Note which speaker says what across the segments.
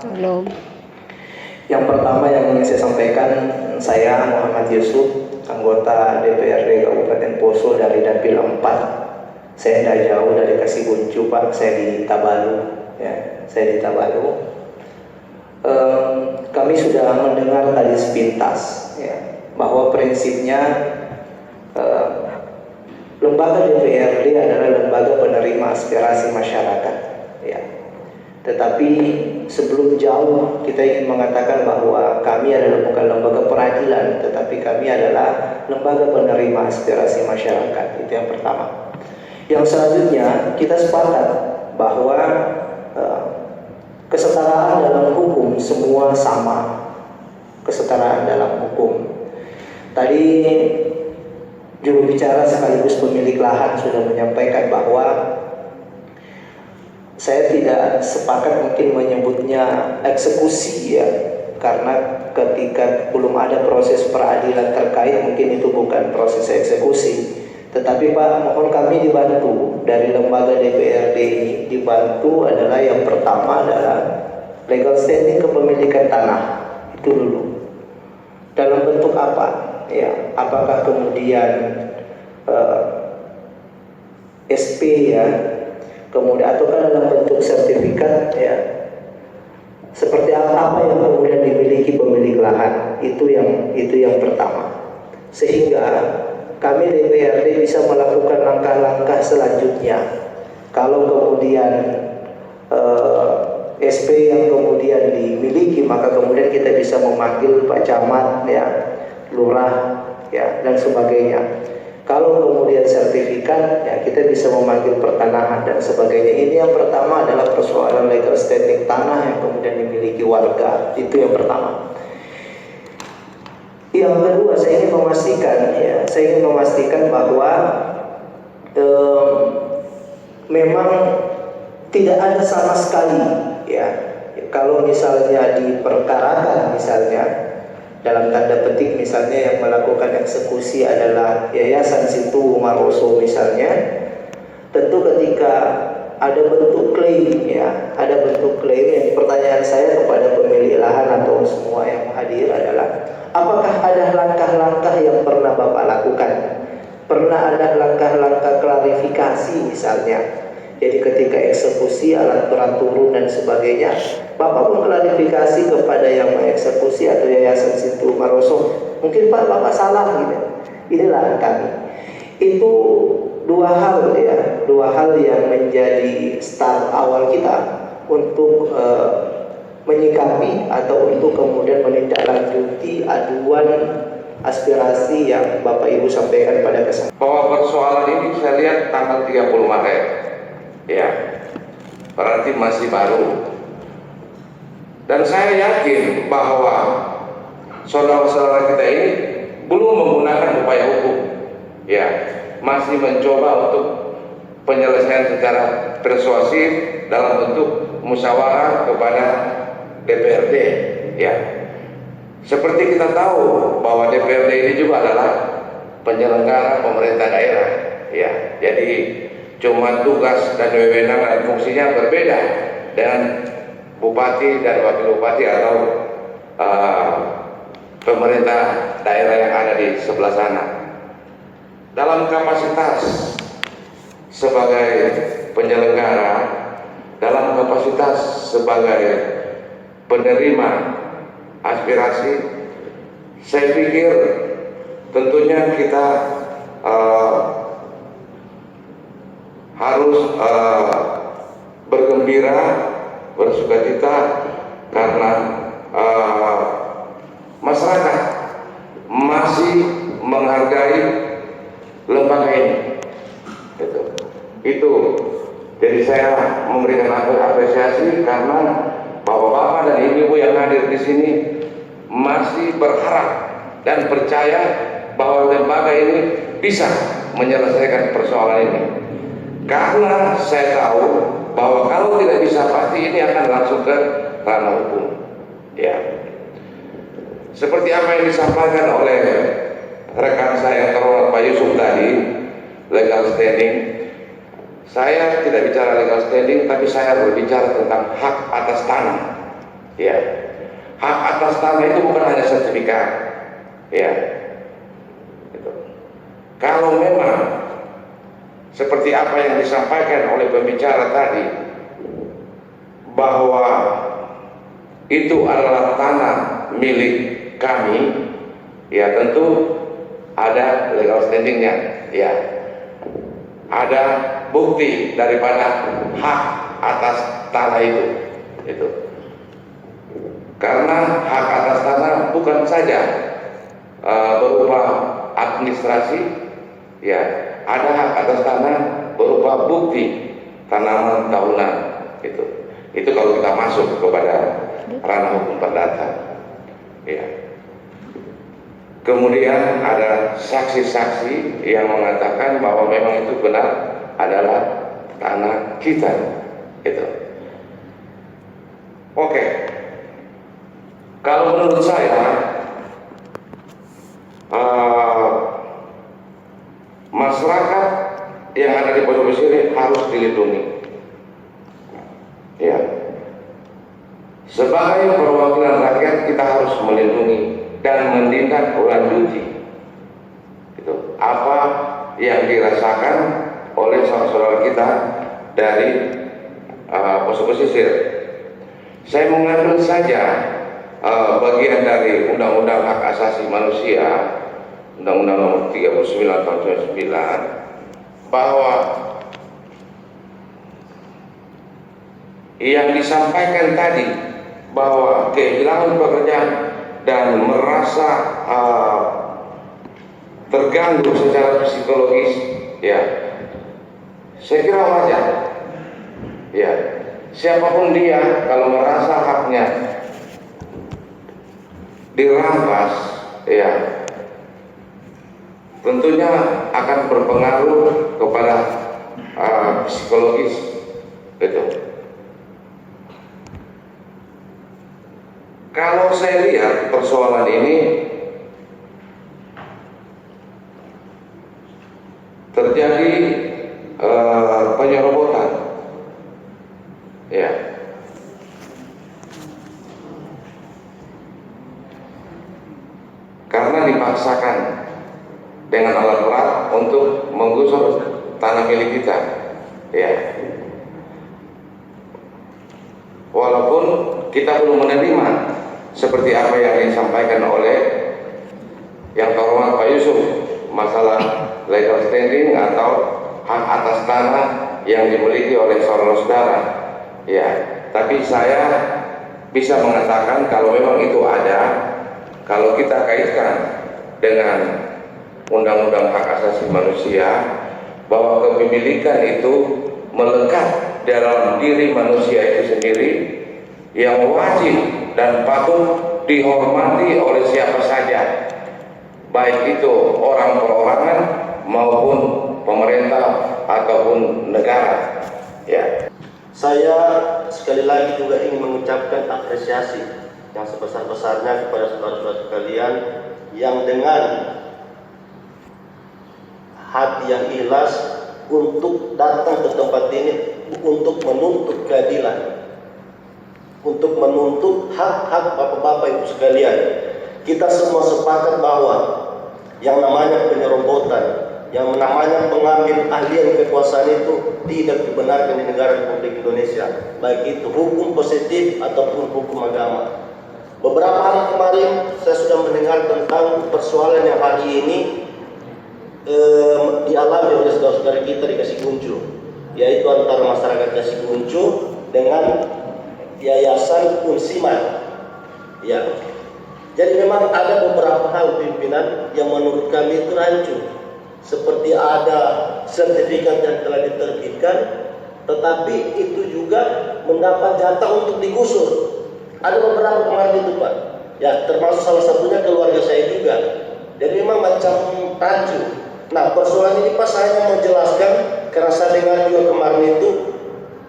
Speaker 1: Halo.
Speaker 2: Yang pertama yang ingin saya sampaikan, saya Muhammad Yusuf, anggota DPRD Kabupaten Poso dari Dapil 4. Saya tidak jauh dari Kasibuncu, Pak. Saya di Tabalu, ya. Saya di Tabalu. Kami sudah mendengar tadi sepintas, ya, bahwa prinsipnya lembaga DPRD adalah lembaga penerima aspirasi masyarakat, ya. Tetapi sebelum jauh kita ingin mengatakan bahwa kami adalah bukan lembaga peradilan, tetapi kami adalah lembaga penerima aspirasi masyarakat. Itu yang pertama. Yang selanjutnya kita sepakat bahwa kesetaraan dalam hukum semua sama. Kesetaraan dalam hukum. Tadi juru bicara sekaligus pemilik lahan sudah menyampaikan bahwa saya tidak sepakat mungkin menyebutnya eksekusi, ya, karena ketika belum ada proses peradilan terkait mungkin itu bukan proses eksekusi. Tetapi Pak, mohon kami dibantu dari lembaga DPRD ini, dibantu adalah yang pertama adalah legal standing kepemilikan tanah. Itu dulu. Dalam bentuk apa? Ya, apakah kemudian SP, ya, kemudian ataukah dalam bentuk sertifikat, ya, seperti apa yang kemudian dimiliki pemilik lahan. Itu yang pertama, sehingga kami DPRD bisa melakukan langkah-langkah selanjutnya. Kalau kemudian SP yang kemudian dimiliki, maka kemudian kita bisa memanggil Pak Camat, ya, Lurah, ya, dan sebagainya. Kalau kemudian sertifikat, ya, kita bisa memanggil pertanahan dan sebagainya. Ini yang pertama adalah persoalan legal standing tanah yang kemudian dimiliki warga. Itu yang pertama. Yang kedua, saya ingin memastikan bahwa memang tidak ada sama sekali, ya, kalau misalnya diperkarakan, misalnya dalam tanda petik misalnya yang melakukan eksekusi adalah Yayasan Situ Maroso misalnya, tentu ketika ada bentuk klaim, ya, ada bentuk klaim, yang pertanyaan saya kepada pemilik lahan atau semua yang hadir adalah, apakah ada langkah-langkah yang pernah Bapak lakukan? Pernah ada langkah-langkah klarifikasi misalnya? Jadi ketika eksekusi alat berat turun dan sebagainya, Bapak mengklarifikasi kepada yang mengeksekusi atau Yayasan Situ Maroso, mungkin Pak, Bapak salah gitu. Inilah kami. Itu dua hal yang menjadi start awal kita untuk menyikapi atau untuk kemudian menindaklanjuti aduan aspirasi yang Bapak Ibu sampaikan pada kesempatan.
Speaker 3: Bahwa persoalan ini saya lihat tanggal 30 Maret, ya, berarti masih baru. Dan saya yakin bahwa saudara-saudara kita ini belum menggunakan upaya hukum, ya, masih mencoba untuk penyelesaian secara persuasif dalam bentuk musyawarah kepada DPRD, ya. Seperti kita tahu bahwa DPRD ini juga adalah penyelenggara pemerintah daerah, ya. Jadi cuma tugas dan wewenang dan fungsinya berbeda dengan bupati dan wakil bupati atau pemerintah daerah yang ada di sebelah sana. Dalam kapasitas sebagai penyelenggara, dalam kapasitas sebagai penerima aspirasi, saya pikir tentunya kita harus bergembira, bersukacita karena masyarakat masih menghargai lembaga ini. Itu jadi saya memberikan apresiasi karena bapak-bapak dan ibu-ibu yang hadir di sini masih berharap dan percaya bahwa lembaga ini bisa menyelesaikan persoalan ini. Karena saya tahu bahwa kalau tidak bisa pasti ini akan langsung ke ranah hukum, ya. Seperti apa yang disampaikan oleh rekan saya yang terhormat Pak Yusuf tadi, legal standing. Saya tidak bicara legal standing, tapi saya berbicara tentang hak atas tanah. Ya, hak atas tanah itu bukan hanya sertifikat. Ya, gitu. Kalau memang seperti apa yang disampaikan oleh pembicara tadi, bahwa itu adalah tanah milik kami, ya tentu ada legal standingnya, ya ada bukti daripada hak atas tanah itu. Karena hak atas tanah bukan saja berupa administrasi, ya ada hak atas tanah berupa bukti tanaman tahunan itu kalau kita masuk kepada ranah hukum perdata, ya. Kemudian ada saksi-saksi yang mengatakan bahwa memang itu benar adalah tanah kita, itu. Oke, kalau menurut saya masyarakat yang ada di Pondok Pesisir harus dilindungi. Ya, sebagai perwakilan rakyat kita harus melindungi dan menindaklanjuti itu apa yang dirasakan oleh saudara-saudara kita dari Poso Pesisir. Saya mengambil saja bagian dari Undang-Undang Hak Asasi Manusia, Undang-Undang Nomor 39 Tahun 2009, bahwa yang disampaikan tadi bahwa kehilangan pekerjaan dan merasa terganggu secara psikologis, ya saya kira wajar. Ya, siapapun dia kalau merasa haknya dirampas, ya tentunya akan berpengaruh kepada psikologis itu. Kalau saya lihat persoalan ini terjadi penyerobotan, ya. Karena dipaksakan dengan alat berat untuk menggusur tanah milik kita, ya. Walaupun kita belum menerima seperti apa yang disampaikan oleh yang terhormat Pak Yusuf, masalah legal standing atau hak atas tanah yang dimiliki oleh saudara-saudara, ya. Tapi saya bisa mengatakan kalau memang itu ada, kalau kita kaitkan dengan Undang-Undang Hak Asasi Manusia, bahwa kepemilikan itu melekat dalam diri manusia itu sendiri, yang wajib dan patut dihormati oleh siapa saja, baik itu orang perorangan maupun pemerintah ataupun negara, ya.
Speaker 1: Saya sekali lagi juga ingin mengucapkan apresiasi yang sebesar-besarnya kepada saudara-saudara sekalian yang dengan hati yang ikhlas untuk datang ke tempat ini untuk menuntut keadilan, untuk menuntut hak-hak bapak-bapak ibu sekalian. Kita semua sepakat bahwa yang namanya penyerobotan, yang namanya pengambil alih kekuasaan itu tidak dibenarkan di negara Republik Indonesia, baik itu hukum positif ataupun hukum agama. Beberapa hari kemarin saya sudah mendengar tentang persoalan yang hari ini dialami oleh saudara-saudara kita di Kasikuncu, yaitu antara masyarakat Kasikuncu dengan Yayasan Unsiman, ya. Jadi memang ada beberapa hal pimpinan yang menurut kami itu rancu, seperti ada sertifikat yang telah diterbitkan, tetapi itu juga mendapat jatah untuk digusur. Ada beberapa kemarin itu Pak, ya termasuk salah satunya keluarga saya juga. Jadi memang macam rancu. Nah persoalan ini Pak saya mau jelaskan karena saya dengar juga kemarin itu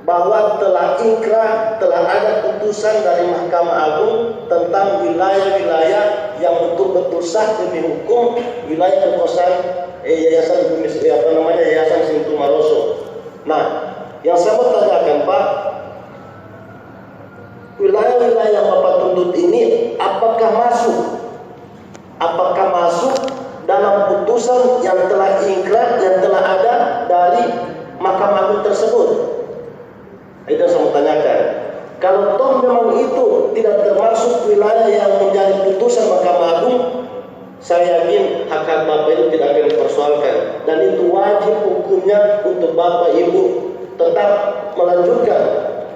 Speaker 1: bahwa telah inkrah, telah ada putusan dari Mahkamah Agung tentang wilayah-wilayah yang betul-betul sah demi hukum, wilayah kekuasaan Yayasan Sintu Maroso. Nah, yang saya mau tanyakan Pak, wilayah-wilayah yang Bapak tuntut ini apakah masuk dalam putusan yang telah ingkrah, yang telah ada dari Mahkamah Agung tersebut? Itu yang saya mau tanyakan. Kalau toh memang itu tidak termasuk wilayah yang menjadi putusan Mahkamah Agung, saya yakin hak-hak Bapak itu tidak akan dipersoalkan, dan itu wajib hukumnya untuk Bapak Ibu tetap melanjutkan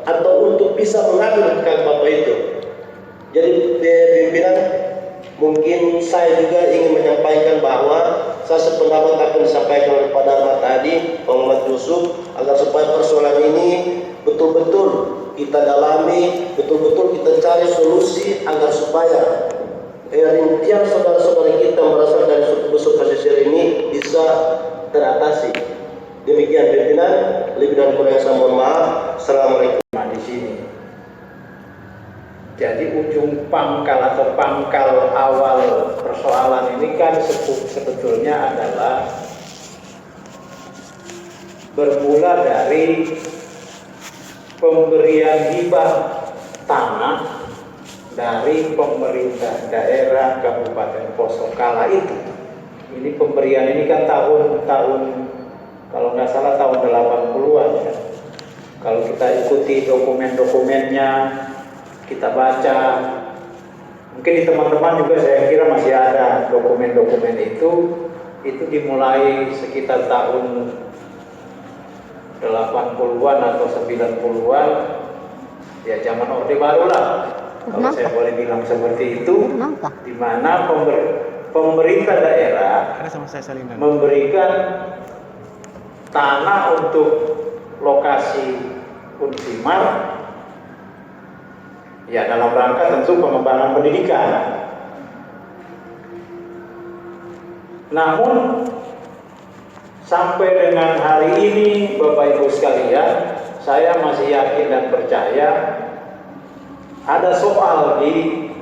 Speaker 1: atau untuk bisa mengambil hak Bapak itu. Jadi pimpinan, mungkin saya juga ingin menyampaikan bahwa saya sependapat akan disampaikan oleh Pak Darma tadi, Pak Muhammad Yusuf, agar supaya persoalan ini betul-betul kita dalami, betul-betul kita cari solusi agar supaya rincian saudara-saudara kita berasal dari suku-suku pesisir ini bisa teratasi. Demikian pimpinan, lebih dan kurang saya mohon maaf. Assalamualaikum.
Speaker 4: Di sini. Jadi ujung pangkal atau pangkal awal persoalan ini kan sebetulnya adalah bermula dari pemberian hibah tanah dari pemerintah daerah Kabupaten Poso kala itu. Ini pemberian ini kan tahun kalau nggak salah tahun 80-an ya. Kalau kita ikuti dokumen-dokumennya, kita baca, mungkin di teman-teman juga saya kira masih ada dokumen-dokumen itu dimulai sekitar tahun 80-an atau 90-an, ya zaman Orde Baru lah, kalau saya boleh bilang seperti itu, di mana pemerintah daerah memberikan tanah untuk lokasi Unsimar, ya dalam rangka tentu pengembangan pendidikan. Namun sampai dengan hari ini Bapak Ibu sekalian, saya masih yakin dan percaya ada soal di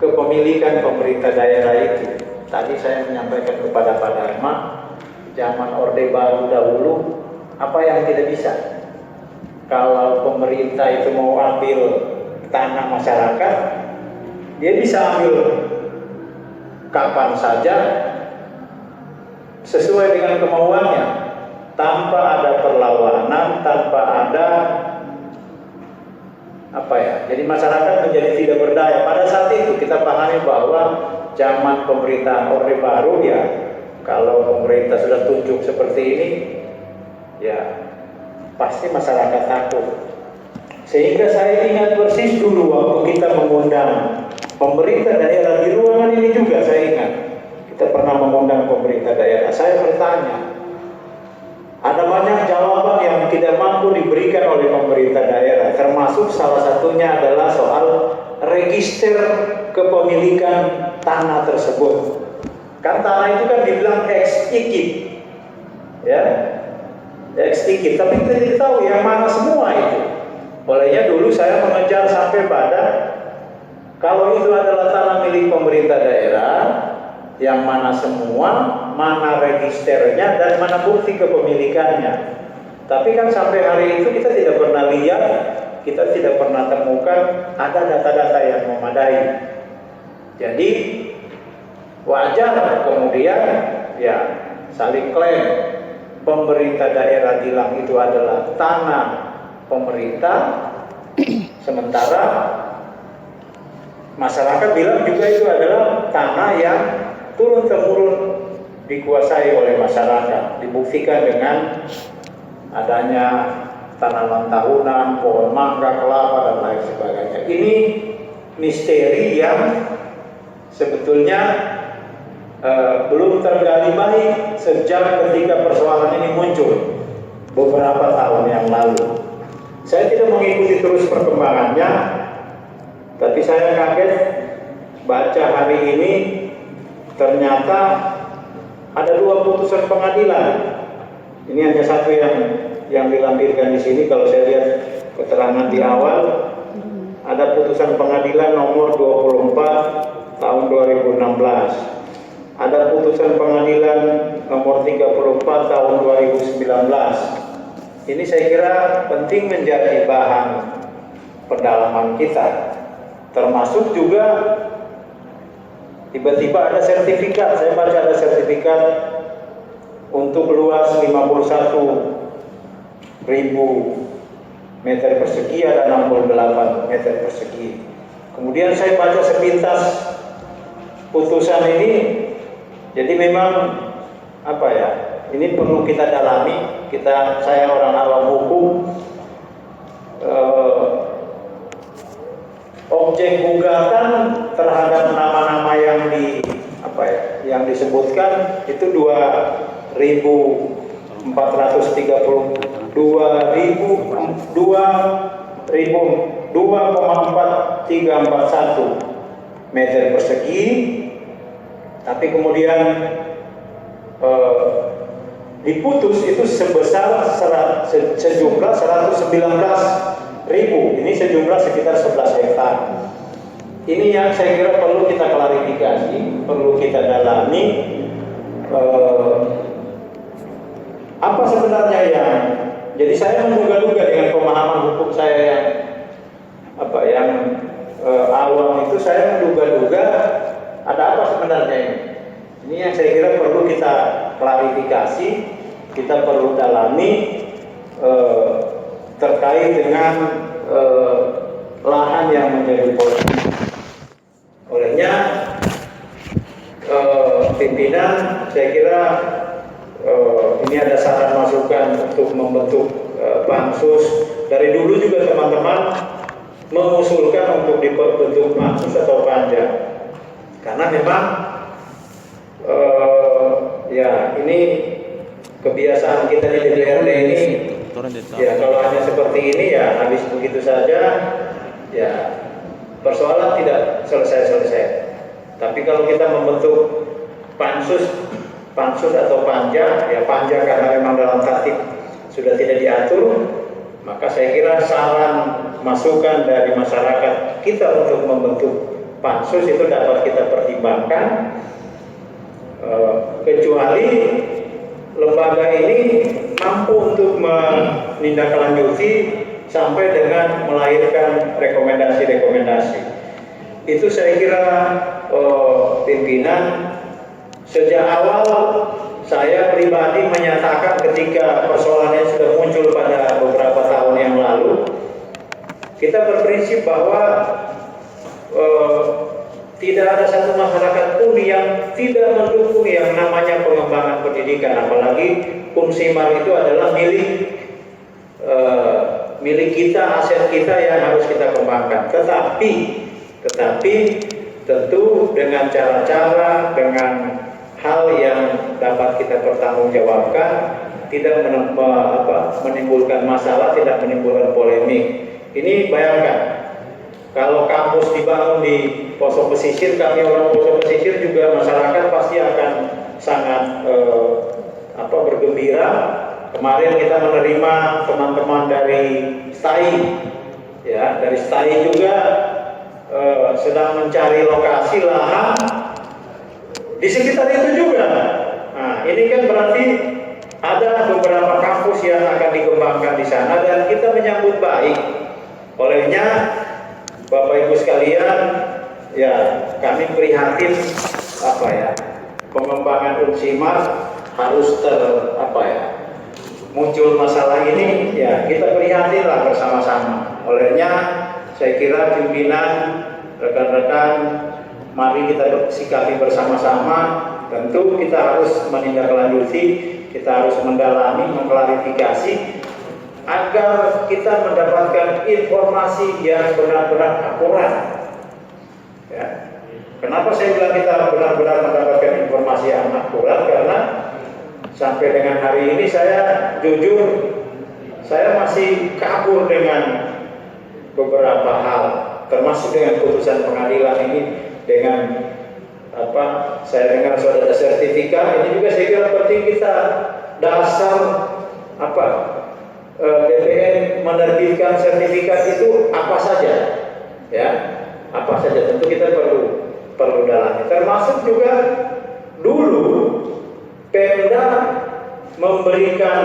Speaker 4: kepemilikan pemerintah daerah itu. Tadi saya menyampaikan kepada Pak Darma, zaman Orde Baru dahulu, apa yang tidak bisa? Kalau pemerintah itu mau ambil tanah masyarakat, dia bisa ambil kapan saja sesuai dengan kemauannya, tanpa ada perlawanan, tanpa ada jadi masyarakat menjadi tidak berdaya. Pada saat itu kita pahami bahwa zaman pemerintahan Orde Baru, ya kalau pemerintah sudah tunjuk seperti ini, ya pasti masyarakat takut. Sehingga saya ingat persis dulu waktu kita mengundang pemerintah daerah di ruangan ini juga, saya ingat kita pernah mengundang pemerintah daerah. Saya bertanya, ada banyak jawaban yang tidak mampu diberikan oleh pemerintah daerah, termasuk salah satunya adalah soal register kepemilikan tanah tersebut. Kan tanah itu kan dibilang ex-ikip, ya, ex-ikip, tapi kita tidak tahu yang mana semua itu. Olehnya dulu saya mengejar sampai pada, kalau itu adalah tanah milik pemerintah daerah, yang mana semua, mana registernya, dan mana bukti kepemilikannya. Tapi kan sampai hari itu kita tidak pernah lihat, kita tidak pernah temukan ada data-data yang memadai. Jadi wajar kemudian ya saling klaim, pemerintah daerah bilang itu adalah tanah pemerintah, sementara masyarakat bilang juga itu adalah tanah yang turun-temurun dikuasai oleh masyarakat. Dibuktikan dengan adanya tanaman tahunan, pohon mangga, kelapa, dan lain sebagainya. Ini misteri yang sebetulnya belum tergali baik sejak ketika persoalan ini muncul beberapa tahun yang lalu. Saya tidak mengikuti terus perkembangannya, tapi saya kaget baca hari ini ternyata ada 2 putusan pengadilan. Ini hanya satu yang dilampirkan di sini. Kalau saya lihat keterangan di awal, ada putusan pengadilan nomor 24 tahun 2016. Ada putusan pengadilan nomor 34 tahun 2019. Ini saya kira penting menjadi bahan pendalaman kita. Termasuk juga tiba-tiba ada sertifikat, saya baca ada sertifikat untuk luas 51.000 meter persegi, ada 68 meter persegi. Kemudian saya baca sepintas putusan ini, jadi memang apa ya, ini perlu kita dalami. Saya orang awam hukum, objek gugatan terhadap nama-nama yang yang disebutkan itu 2,4341 meter persegi, tapi kemudian diputus itu sebesar sejumlah 119.000. Ini sejumlah sekitar 11 hektar. Ini yang saya kira perlu kita klarifikasi, perlu kita dalami. Apa sebenarnya jadi saya menduga-duga dengan pemahaman hukum saya yang awam itu, saya menduga-duga ada apa sebenarnya ini. Ini yang saya kira perlu kita klarifikasi, kita perlu dalami terkait dengan lahan yang menjadi polemik. Olehnya pimpinan, saya kira ini ada saran masukan untuk membentuk pansus. Dari dulu juga teman-teman mengusulkan untuk dibentuk pansus atau panja, karena memang ini kebiasaan kita di DPRD ini, ya kalau hanya seperti ini ya habis begitu saja, ya persoalan tidak selesai-selesai. Tapi kalau kita membentuk pansus atau panja, ya panja karena memang dalam tatib sudah tidak diatur, maka saya kira saran masukan dari masyarakat kita untuk membentuk pansus itu dapat kita pertimbangkan, kecuali lembaga ini mampu untuk menindaklanjuti sampai dengan melahirkan rekomendasi-rekomendasi. Itu saya kira pimpinan, sejak awal saya pribadi menyatakan ketika persoalannya sudah muncul pada beberapa tahun yang lalu, kita berprinsip bahwa tidak ada satu masyarakat pun yang tidak mendukung yang namanya pengembangan pendidikan, apalagi Unsimar itu adalah milik kita, aset kita yang harus kita kembangkan. Tetapi tentu dengan cara-cara, dengan hal yang dapat kita pertanggungjawabkan, tidak menimbulkan masalah, tidak menimbulkan polemik. Ini bayangkan, kalau kampus dibangun di Poso Pesisir, kami orang Poso Pesisir juga masyarakat pasti akan sangat bergembira. Kemarin kita menerima teman-teman dari STAI, ya dari STAI juga sedang mencari lokasi lahan di sekitar itu juga. Nah, ini kan berarti ada beberapa kampus yang akan dikembangkan di sana dan kita menyambut baik. Olehnya, Bapak Ibu sekalian, ya kami prihatin pengembangan Unsimar harus muncul masalah ini, ya kita prihatinlah bersama-sama. Olehnya saya kira pimpinan, rekan-rekan, mari kita sikapi bersama-sama. Tentu kita harus menindaklanjuti, kita harus mendalami, mengklarifikasi agar kita mendapatkan informasi yang benar-benar akurat. Ya. Kenapa saya bilang kita benar-benar mendapatkan informasi yang akurat? Karena sampai dengan hari ini saya jujur, saya masih kabur dengan beberapa hal, termasuk dengan putusan pengadilan ini, dengan saya dengar sudah ada sertifikat. Ini juga saya kira penting kita dasar BPN menerbitkan sertifikat itu apa saja, ya apa saja. Tentu kita perlu dalami. Termasuk juga dulu Pemda memberikan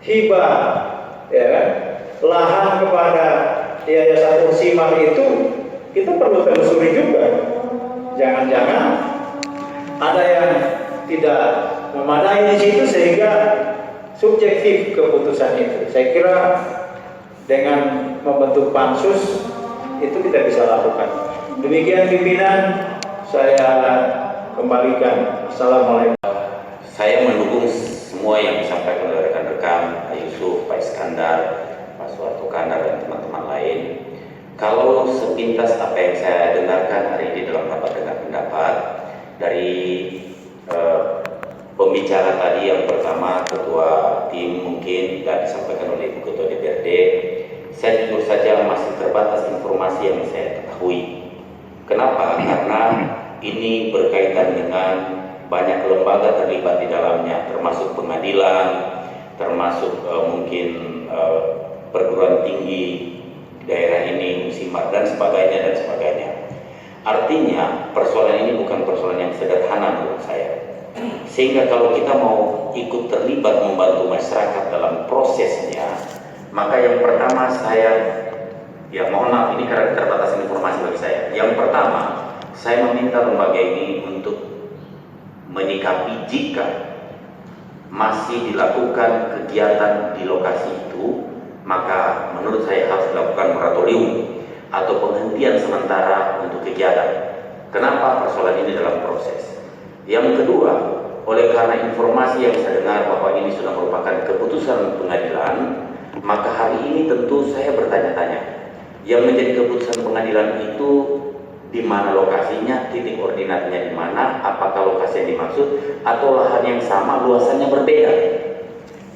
Speaker 4: hibah, ya kan, lahan kepada yayasan Unsimar itu kita perlu telusuri juga. Jangan-jangan ada yang tidak memadai di situ sehingga subjektif keputusan itu. Saya kira dengan membentuk pansus itu kita bisa lakukan. Demikian pimpinan, saya kembalikan. Assalamualaikum.
Speaker 5: Saya mendukung semua yang disampaikan oleh rekan-rekan Pak Yusuf, Pak Iskandar, Pak Suharto Kandar, dan teman-teman lain. Kalau sepintas apa yang saya dengarkan hari ini dalam rapat dengar pendapat dari pembicara tadi, yang pertama ketua tim mungkin dan disampaikan oleh Ibu Ketua DPRD, saya jujur saja masih terbatas informasi yang saya ketahui. Kenapa? Karena ini berkaitan dengan banyak lembaga terlibat di dalamnya, termasuk pengadilan, termasuk mungkin perguruan tinggi daerah ini, Unsimar, dan sebagainya dan sebagainya. Artinya persoalan ini bukan persoalan yang sederhana menurut saya. Sehingga kalau kita mau ikut terlibat membantu masyarakat dalam prosesnya, maka yang pertama saya, ya mohon maaf ini karena terbatas informasi bagi saya. Yang pertama, saya meminta lembaga ini untuk menyikapi jika masih dilakukan kegiatan di lokasi itu, maka menurut saya harus dilakukan moratorium atau penghentian sementara untuk kegiatan. Kenapa? Persoalan ini dalam proses. Yang kedua, oleh karena informasi yang saya dengar bahwa ini sudah merupakan keputusan pengadilan, maka hari ini tentu saya bertanya-tanya, yang menjadi keputusan pengadilan itu di mana lokasinya, titik ordinatnya di mana, apakah lokasi yang dimaksud, atau lahan yang sama, luasannya berbeda.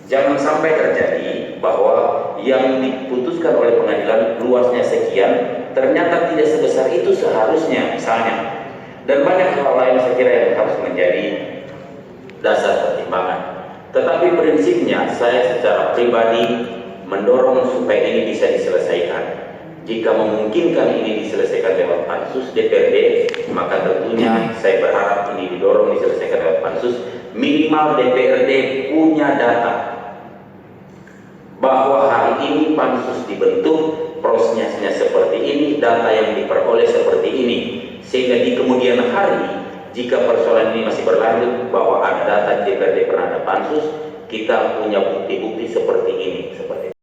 Speaker 5: Jangan sampai terjadi bahwa yang diputuskan oleh pengadilan luasnya sekian, ternyata tidak sebesar itu seharusnya misalnya. Dan banyak hal lain saya kira yang harus menjadi dasar pertimbangan. Tetapi prinsipnya saya secara pribadi mendorong supaya ini bisa diselesaikan. Jika memungkinkan ini diselesaikan lewat pansus DPRD, maka tentunya saya berharap ini didorong diselesaikan lewat pansus. Minimal DPRD punya data bahwa hari ini pansus dibentuk, prosesnya seperti ini, data yang diperoleh seperti ini, sehingga di kemudian hari jika persoalan ini masih berlanjut bahwa ada data di DPRD pernah ada pansus, kita punya bukti-bukti seperti ini, seperti